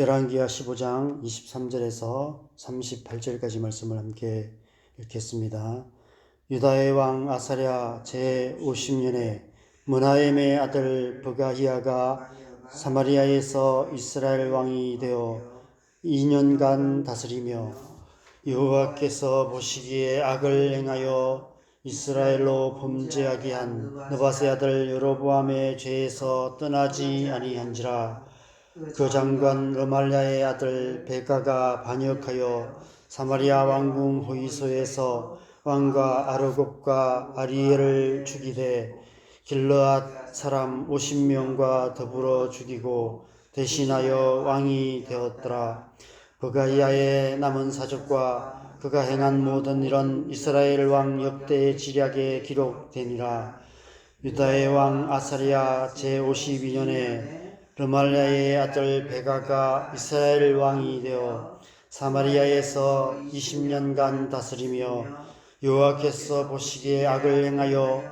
열왕기하 15장 23절에서 38절까지 말씀을 함께 읽겠습니다. 유다의 왕 아사랴 제50년에 므나헴의 아들 브가히야가 사마리아에서 이스라엘 왕이 되어 2년간 다스리며 여호와께서 보시기에 악을 행하여 이스라엘로 범죄하게 한 느밧의 아들 여로보암의 죄에서 떠나지 아니한지라. 그 장관 르말랴의 아들 베가가 반역하여 사마리아 왕궁 호위소에서 왕과 아르곱과 아리엘을 죽이되 길르앗 사람 50명과 더불어 죽이고 대신하여 왕이 되었더라. 브가히야의 남은 사적과 그가 행한 모든 일은 이스라엘 왕 역대 지략에 기록되니라. 유다의 왕 아사랴 제52년에 르말랴의 아들 베가가 이스라엘 왕이 되어 사마리아에서 20년간 다스리며 여호와께서 보시기에 악을 행하여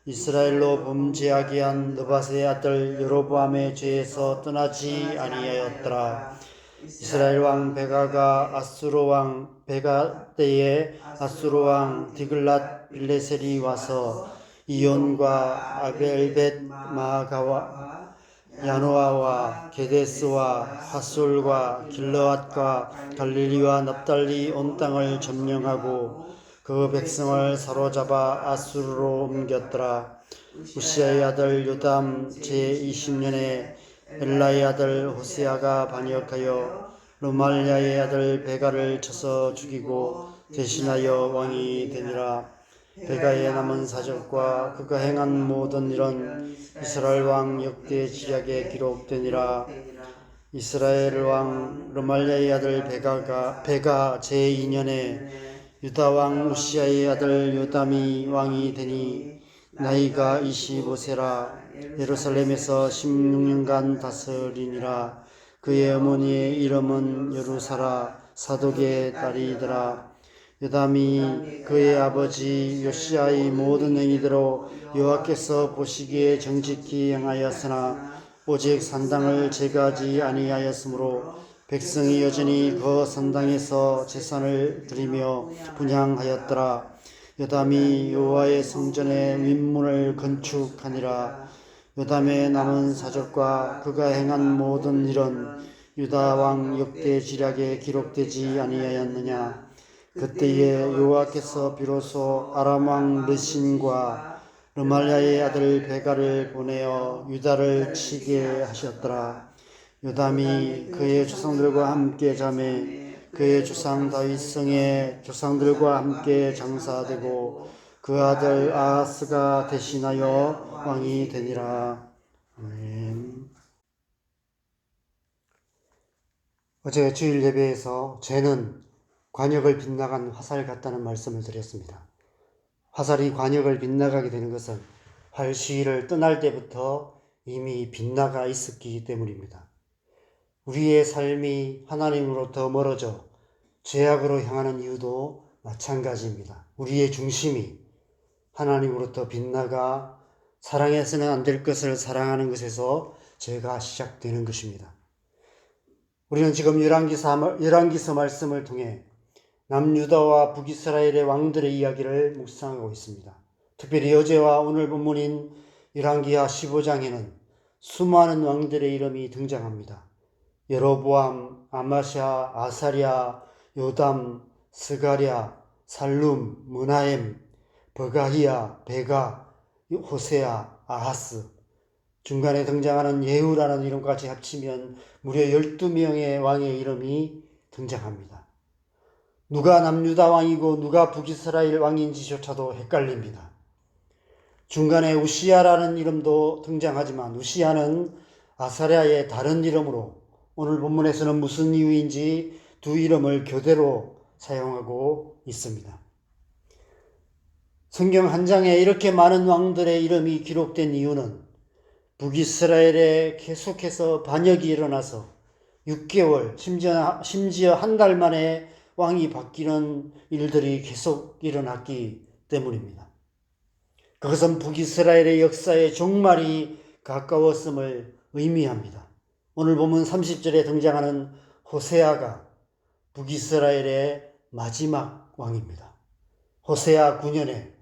이스라엘로 범죄하게 한 느밧의 아들 여로보암의 죄에서 떠나지 아니하였더라. 이스라엘 왕 베가가 아수르 왕 베가 때에 아수르 왕 디글랏 빌레셀이 와서 이온과 아벨벳 마가와 야노아와 게데스와 하솔과 길르앗과 갈릴리와 납달리 온 땅을 점령하고 그 백성을 사로잡아 아수르로 옮겼더라. 우시아의 아들 요담 제20년에 엘라의 아들 호세아가 반역하여 르말랴의 아들 베가를 쳐서 죽이고 대신하여 왕이 되니라. 베가의 남은 사적과 그가 행한 모든 일은 이스라엘 왕 역대 지략에 기록되니라. 이스라엘 왕 르말랴의 아들 베가 제2년에 유다 왕 우시아의 아들 요담이 왕이 되니 나이가 25세라. 예루살렘에서 16년간 다스리니라. 그의 어머니의 이름은 여루사라 사독의 딸이더라. 요담이 그의 아버지 요시아의 모든 행위대로 여호와께서 보시기에 정직히 행하였으나 오직 산당을 제거하지 아니하였으므로 백성이 여전히 그 산당에서 제사를 드리며 분향하였더라. 요담이 여호와의 성전의 윗문을 건축하니라. 요담의 남은 사적과 그가 행한 모든 일은 유다 왕 역대 지략에 기록되지 아니하였느냐. 그때에 여호와께서 비로소 아람 왕 르신과 르말랴의 아들 베가를 보내어 유다를 치게 하셨더라. 요담이 그의 조상들과 함께 자매 그의 조상 다윗성의 조상들과 함께 장사되고 그 아들 아하스가 대신하여 왕이 되니라. 아멘. 어제 주일 예배에서 죄는 관역을 빗나간 화살 같다는 말씀을 드렸습니다. 화살이 관역을 빗나가게 되는 것은 활 시위를 떠날 때부터 이미 빗나가 있었기 때문입니다. 우리의 삶이 하나님으로부터 멀어져 죄악으로 향하는 이유도 마찬가지입니다. 우리의 중심이 하나님으로부터 빗나가 사랑해서는 안 될 것을 사랑하는 것에서 죄가 시작되는 것입니다. 우리는 지금 열왕기서 말씀을 통해 남유다와 북이스라엘의 왕들의 이야기를 묵상하고 있습니다. 특별히 어제와 오늘 본문인 열왕기하 15장에는 수많은 왕들의 이름이 등장합니다. 여로보암, 아마샤, 아사랴, 요담, 스가랴, 살룸, 므나헴, 브가히야, 베가, 호세아, 아하스. 중간에 등장하는 예후라는 이름까지 합치면 무려 12명의 왕의 이름이 등장합니다. 누가 남유다 왕이고 누가 북이스라엘 왕인지조차도 헷갈립니다. 중간에 우시아라는 이름도 등장하지만 우시아는 아사랴의 다른 이름으로 오늘 본문에서는 무슨 이유인지 두 이름을 교대로 사용하고 있습니다. 성경 한 장에 이렇게 많은 왕들의 이름이 기록된 이유는 북이스라엘에 계속해서 반역이 일어나서 6개월, 심지어 한 달 만에 왕이 바뀌는 일들이 계속 일어났기 때문입니다. 그것은 북이스라엘의 역사의 종말이 가까웠음을 의미합니다. 오늘 본문 30절에 등장하는 호세아가 북이스라엘의 마지막 왕입니다. 호세아 9년에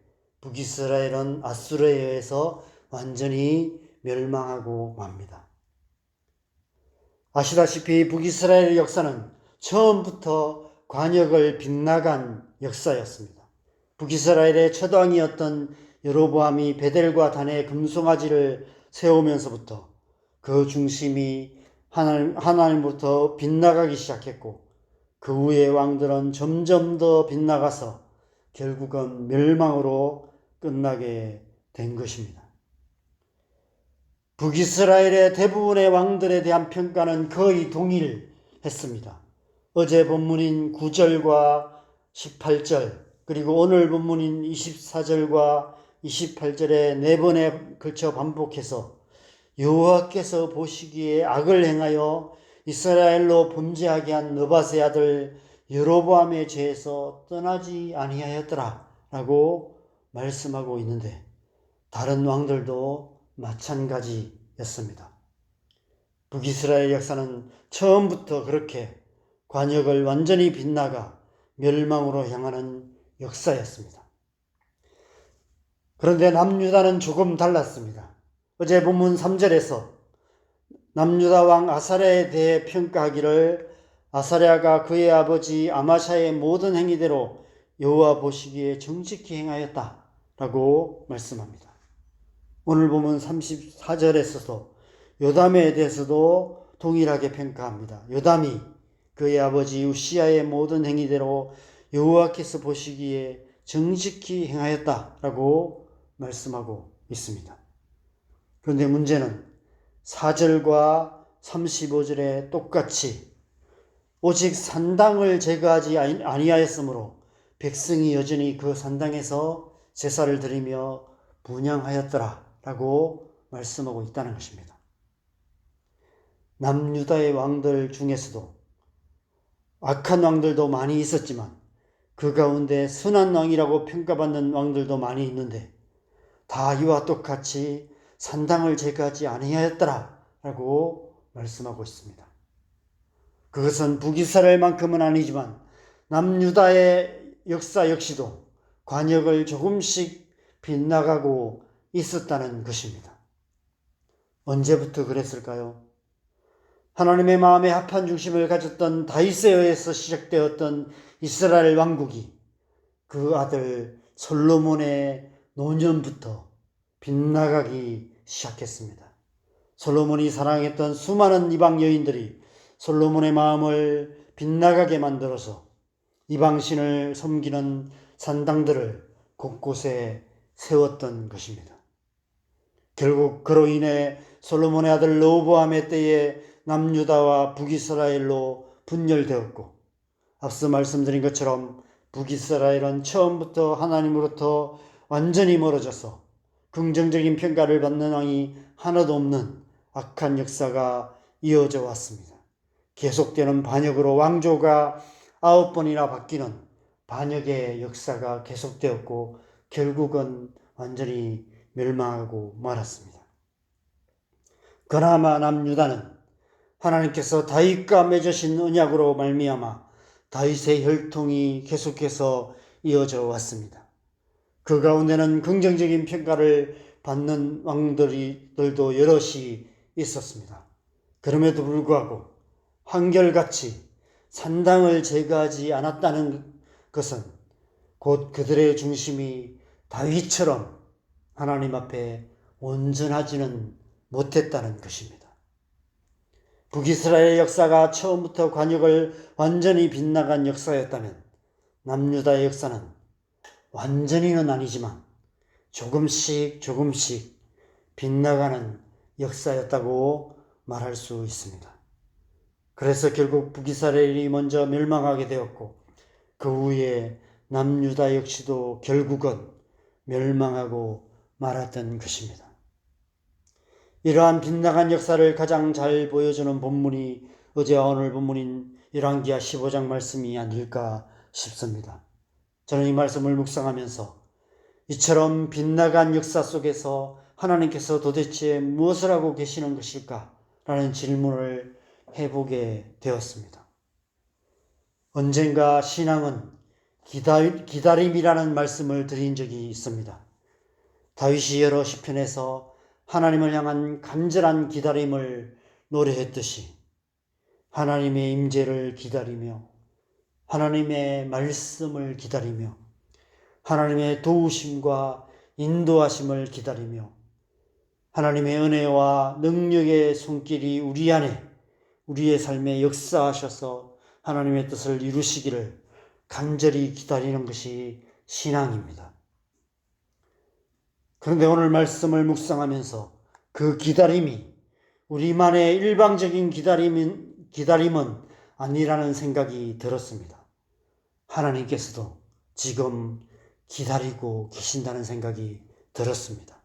북이스라엘은 아수르에 의해서 완전히 멸망하고 맙니다. 아시다시피 북이스라엘의 역사는 처음부터 관역을 빗나간 역사였습니다. 북이스라엘의 첫 왕이었던 여로보암이 베델과 단에 금송아지를 세우면서부터 그 중심이 하나님부터 빗나가기 시작했고, 그 후의 왕들은 점점 더 빗나가서 결국은 멸망으로 끝나게 된 것입니다. 북이스라엘의 대부분의 왕들에 대한 평가는 거의 동일했습니다. 어제 본문인 9절과 18절, 그리고 오늘 본문인 24절과 28절에 네 번에 걸쳐 반복해서 여호와께서 보시기에 악을 행하여 이스라엘로 범죄하게 한 느밧의 아들 여로보암의 죄에서 떠나지 아니하였더라 라고 말씀하고 있는데, 다른 왕들도 마찬가지였습니다. 북이스라엘 역사는 처음부터 그렇게 관역을 완전히 빗나가 멸망으로 향하는 역사였습니다. 그런데 남유다는 조금 달랐습니다. 어제 본문 3절에서 남유다 왕 아사랴에 대해 평가하기를 아사랴가 그의 아버지 아마샤의 모든 행위대로 여호와 보시기에 정직히 행하였다 라고 말씀합니다. 오늘 보면 34절에서도 요담에 대해서도 동일하게 평가합니다. 요담이 그의 아버지 우시야의 모든 행위대로 여호와께서 보시기에 정직히 행하였다 라고 말씀하고 있습니다. 그런데 문제는 4절과 35절에 똑같이 오직 산당을 제거하지 아니하였으므로 백성이 여전히 그 산당에서 제사를 드리며 분향하였더라 라고 말씀하고 있다는 것입니다. 남유다의 왕들 중에서도 악한 왕들도 많이 있었지만 그 가운데 선한 왕이라고 평가받는 왕들도 많이 있는데 다 이와 똑같이 산당을 제거하지 아니하였더라 라고 말씀하고 있습니다. 그것은 북이스라엘만큼은 아니지만 남유다의 역사 역시도 관역을 조금씩 빗나가고 있었다는 것입니다. 언제부터 그랬을까요? 하나님의 마음에 합한 중심을 가졌던 다윗에 의해서 시작되었던 이스라엘 왕국이 그 아들 솔로몬의 노년부터 빗나가기 시작했습니다. 솔로몬이 사랑했던 수많은 이방 여인들이 솔로몬의 마음을 빗나가게 만들어서 이방신을 섬기는 산당들을 곳곳에 세웠던 것입니다. 결국 그로 인해 솔로몬의 아들 르호보암의 때에 남유다와 북이스라엘로 분열되었고, 앞서 말씀드린 것처럼 북이스라엘은 처음부터 하나님으로부터 완전히 멀어져서 긍정적인 평가를 받는 왕이 하나도 없는 악한 역사가 이어져 왔습니다. 계속되는 반역으로 왕조가 9번이나 바뀌는 반역의 역사가 계속되었고 결국은 완전히 멸망하고 말았습니다. 그나마 남유다는 하나님께서 다윗과 맺으신 언약으로 말미암아 다윗의 혈통이 계속해서 이어져 왔습니다. 그 가운데는 긍정적인 평가를 받는 왕들도 여럿이 있었습니다. 그럼에도 불구하고 한결같이 산당을 제거하지 않았다는 것은 곧 그들의 중심이 다윗처럼 하나님 앞에 온전하지는 못했다는 것입니다. 북이스라엘 역사가 처음부터 관역을 완전히 빗나간 역사였다면 남유다의 역사는 완전히는 아니지만 조금씩 빗나가는 역사였다고 말할 수 있습니다. 그래서 결국 북이스라엘이 먼저 멸망하게 되었고 그 후에 남유다 역시도 결국은 멸망하고 말았던 것입니다. 이러한 빗나간 역사를 가장 잘 보여주는 본문이 어제와 오늘 본문인 열왕기하 15장 말씀이 아닐까 싶습니다. 저는 이 말씀을 묵상하면서 이처럼 빗나간 역사 속에서 하나님께서 도대체 무엇을 하고 계시는 것일까 라는 질문을 해보게 되었습니다. 언젠가 신앙은 기다림이라는 말씀을 드린 적이 있습니다. 다윗이 여러 시편에서 하나님을 향한 간절한 기다림을 노래했듯이 하나님의 임재를 기다리며 하나님의 말씀을 기다리며 하나님의 도우심과 인도하심을 기다리며 하나님의 은혜와 능력의 손길이 우리 안에 우리의 삶에 역사하셔서 하나님의 뜻을 이루시기를 간절히 기다리는 것이 신앙입니다. 그런데 오늘 말씀을 묵상하면서 그 기다림이 우리만의 일방적인 기다림은 아니라는 생각이 들었습니다. 하나님께서도 지금 기다리고 계신다는 생각이 들었습니다.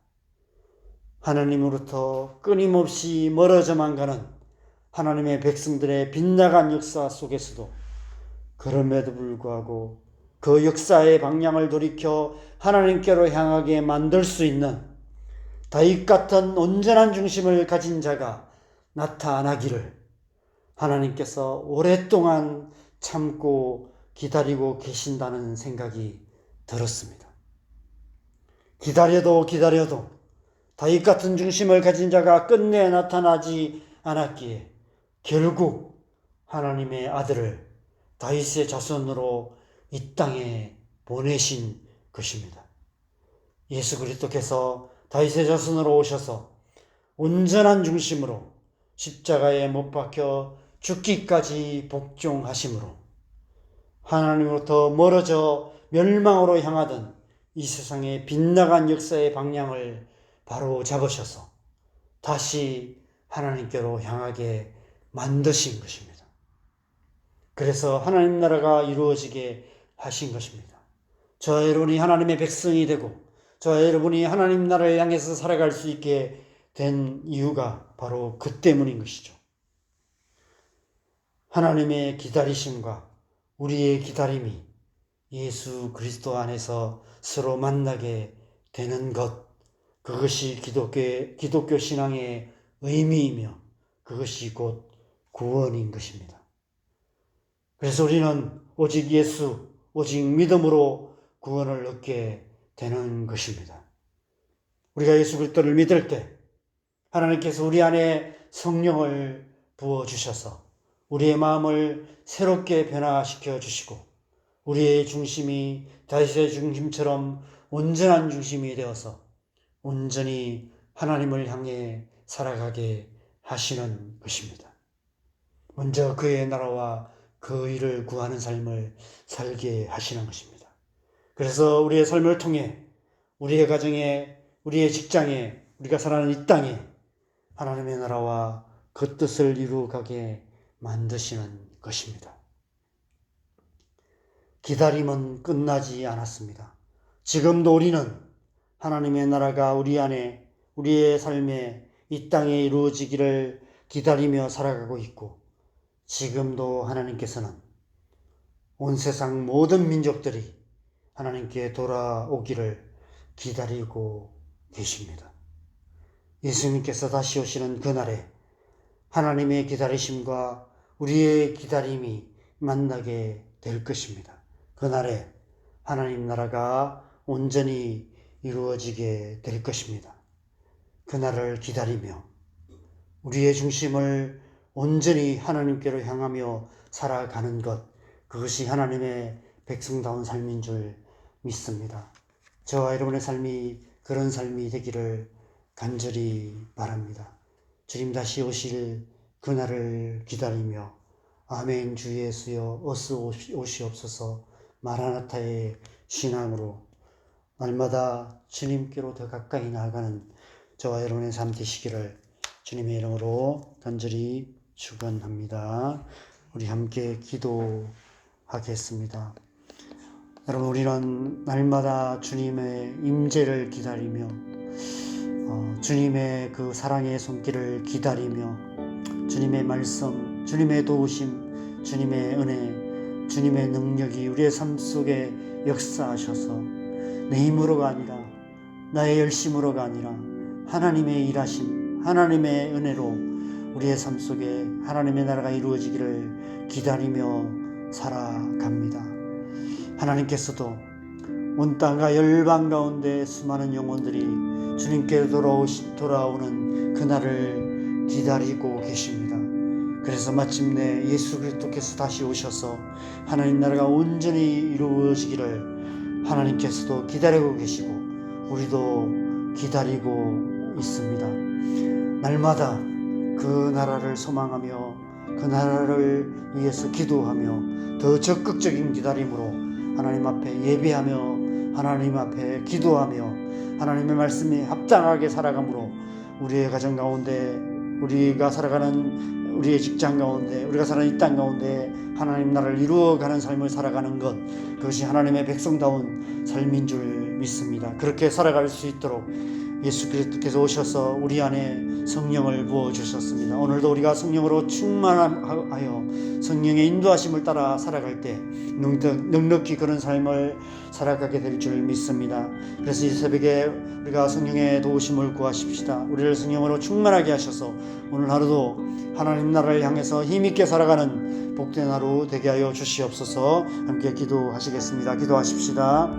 하나님으로부터 끊임없이 멀어져만 가는 하나님의 백성들의 빗나간 역사 속에서도 그럼에도 불구하고 그 역사의 방향을 돌이켜 하나님께로 향하게 만들 수 있는 다윗 같은 온전한 중심을 가진 자가 나타나기를 하나님께서 오랫동안 참고 기다리고 계신다는 생각이 들었습니다. 기다려도 다윗 같은 중심을 가진 자가 끝내 나타나지 않았기에 결국 하나님의 아들을 다윗의 자손으로 이 땅에 보내신 것입니다. 예수 그리스도께서 다윗의 자손으로 오셔서 온전한 중심으로 십자가에 못 박혀 죽기까지 복종하심으로 하나님으로부터 멀어져 멸망으로 향하던 이 세상의 빗나간 역사의 방향을 바로 잡으셔서 다시 하나님께로 향하게 만드신 것입니다. 그래서 하나님 나라가 이루어지게 하신 것입니다. 저와 여러분이 하나님의 백성이 되고 저와 여러분이 하나님 나라를 향해서 살아갈 수 있게 된 이유가 바로 그 때문인 것이죠. 하나님의 기다리심과 우리의 기다림이 예수 그리스도 안에서 서로 만나게 되는 것, 그것이 기독교 신앙의 의미이며 그것이 곧 구원인 것입니다. 그래서 우리는 오직 예수, 오직 믿음으로 구원을 얻게 되는 것입니다. 우리가 예수 그리스도를 믿을 때 하나님께서 우리 안에 성령을 부어주셔서 우리의 마음을 새롭게 변화시켜 주시고 우리의 중심이 다윗의 중심처럼 온전한 중심이 되어서 온전히 하나님을 향해 살아가게 하시는 것입니다. 먼저 그의 나라와 그 일을 구하는 삶을 살게 하시는 것입니다. 그래서 우리의 삶을 통해 우리의 가정에, 우리의 직장에, 우리가 살아가는 이 땅에 하나님의 나라와 그 뜻을 이루어가게 만드시는 것입니다. 기다림은 끝나지 않았습니다. 지금도 우리는 하나님의 나라가 우리 안에, 우리의 삶에 이 땅에 이루어지기를 기다리며 살아가고 있고 지금도 하나님께서는 온 세상 모든 민족들이 하나님께 돌아오기를 기다리고 계십니다. 예수님께서 다시 오시는 그날에 하나님의 기다리심과 우리의 기다림이 만나게 될 것입니다. 그날에 하나님 나라가 온전히 이루어지게 될 것입니다. 그날을 기다리며 우리의 중심을 온전히 하나님께로 향하며 살아가는 것, 그것이 하나님의 백성다운 삶인 줄 믿습니다. 저와 여러분의 삶이 그런 삶이 되기를 간절히 바랍니다. 주님 다시 오실 그날을 기다리며 아멘 주 예수여 어서 오시옵소서 마라나타의 신앙으로 날마다 주님께로 더 가까이 나아가는 저와 여러분의 삶 되시기를 주님의 이름으로 간절히 축원합니다. 우리 함께 기도하겠습니다. 여러분, 우리는 날마다 주님의 임재를 기다리며 주님의 그 사랑의 손길을 기다리며 주님의 말씀, 주님의 도우심, 주님의 은혜, 주님의 능력이 우리의 삶 속에 역사하셔서 내 힘으로가 아니라 나의 열심으로가 아니라 하나님의 일하심, 하나님의 은혜로 우리의 삶 속에 하나님의 나라가 이루어지기를 기다리며 살아갑니다. 하나님께서도 온 땅과 열방 가운데 수많은 영혼들이 주님께 돌아오는 그날을 기다리고 계십니다. 그래서 마침내 예수 그리스도께서 다시 오셔서 하나님 나라가 온전히 이루어지기를 하나님께서도 기다리고 계시고 우리도 기다리고 있습니다. 날마다 그 나라를 소망하며 그 나라를 위해서 기도하며 더 적극적인 기다림으로 하나님 앞에 예배하며 하나님 앞에 기도하며 하나님의 말씀에 합당하게 살아감으로 우리의 가정 가운데 우리가 살아가는 우리의 직장 가운데 우리가 사는 이 땅 가운데 하나님 나라를 이루어가는 삶을 살아가는 것, 그것이 하나님의 백성다운 삶인 줄 믿습니다. 그렇게 살아갈 수 있도록 예수 그리스도께서 오셔서 우리 안에 성령을 부어주셨습니다. 오늘도 우리가 성령으로 충만하여 성령의 인도하심을 따라 살아갈 때 넉넉히 그런 삶을 살아가게 될 줄 믿습니다. 그래서 이 새벽에 우리가 성령의 도우심을 구하십시다. 우리를 성령으로 충만하게 하셔서 오늘 하루도 하나님 나라를 향해서 힘있게 살아가는 복된 하루 되게 하여 주시옵소서. 함께 기도하시겠습니다. 기도하십시다.